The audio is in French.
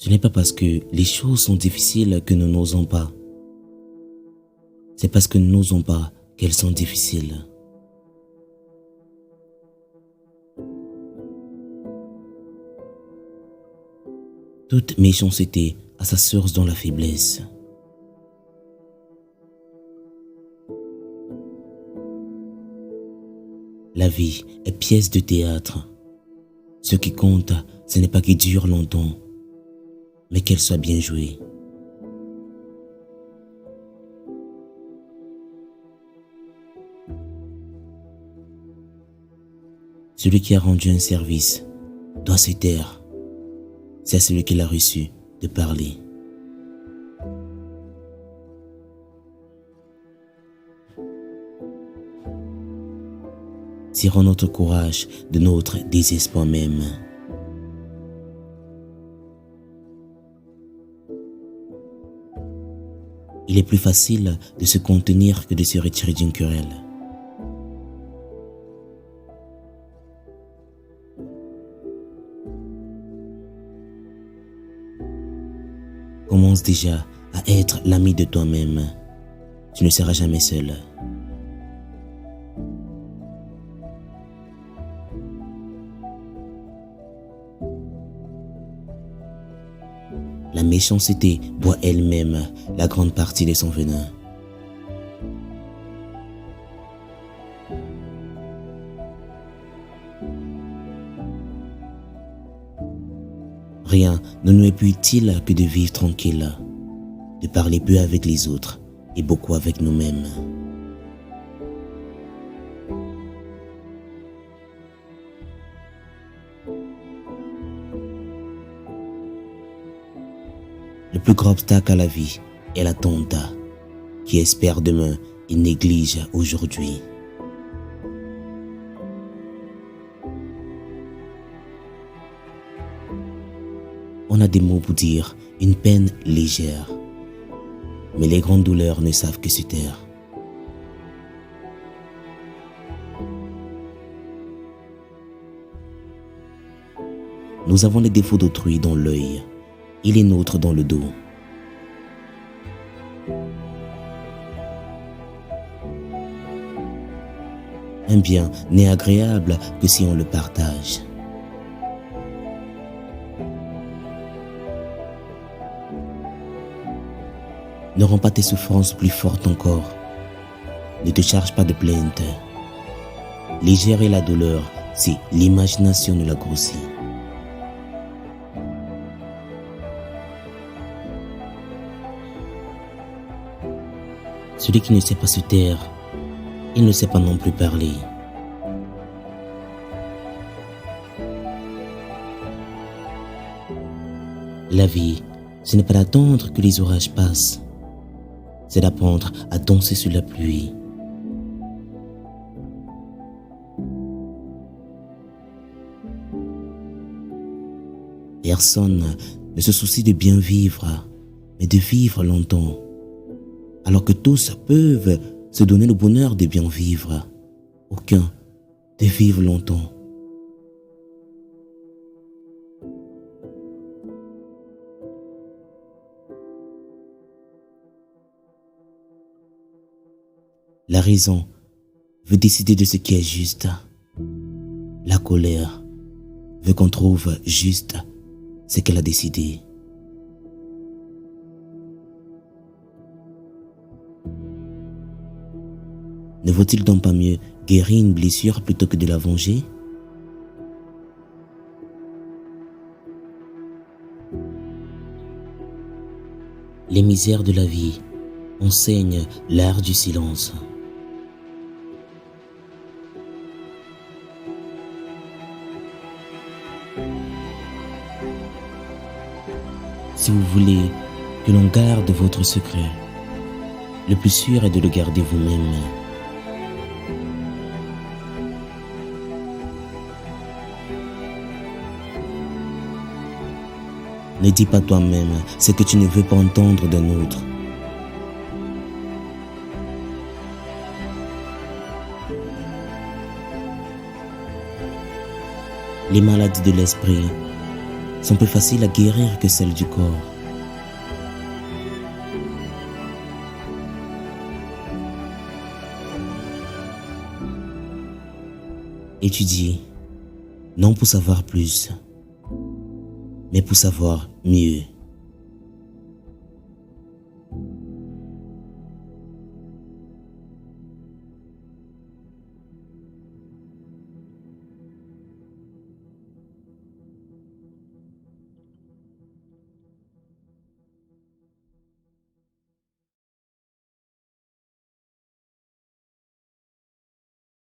Ce n'est pas parce que les choses sont difficiles que nous n'osons pas. C'est parce que nous n'osons pas qu'elles sont difficiles. Toute méchanceté a sa source dans la faiblesse. La vie est pièce de théâtre. Ce qui compte, ce n'est pas qu'elle dure longtemps, mais qu'elle soit bien jouée. Celui qui a rendu un service doit se taire. C'est à celui qui l'a reçu de parler. Tirons notre courage de notre désespoir même. Il est plus facile de se contenir que de se retirer d'une querelle. Commence déjà à être l'ami de toi-même. Tu ne seras jamais seul. La méchanceté boit elle-même la grande partie de son venin. Rien ne nous est plus utile que de vivre tranquille, de parler peu avec les autres et beaucoup avec nous-mêmes. Le plus grand obstacle à la vie est l'attente, qui espère demain et néglige aujourd'hui. On a des mots pour dire une peine légère, mais les grandes douleurs ne savent que se taire. Nous avons les défauts d'autrui dans l'œil et les nôtres dans le dos. Un bien n'est agréable que si on le partage. Ne rends pas tes souffrances plus fortes encore. Ne te charge pas de plainte. Légère est la douleur si l'imagination nous la grossit. Celui qui ne sait pas se taire, il ne sait pas non plus parler. La vie, ce n'est pas d'attendre que les orages passent. C'est d'apprendre à danser sous la pluie. Personne ne se soucie de bien vivre, mais de vivre longtemps. Alors que tous peuvent se donner le bonheur de bien vivre, aucun de vivre longtemps. La raison veut décider de ce qui est juste. La colère veut qu'on trouve juste ce qu'elle a décidé. Ne vaut-il donc pas mieux guérir une blessure plutôt que de la venger? Les misères de la vie enseignent l'art du silence. Si vous voulez que l'on garde votre secret, le plus sûr est de le garder vous-même. Ne dis pas toi-même ce que tu ne veux pas entendre d'un autre. Les maladies de l'esprit sont plus faciles à guérir que celles du corps. Étudie, non pour savoir plus, mais pour savoir mieux.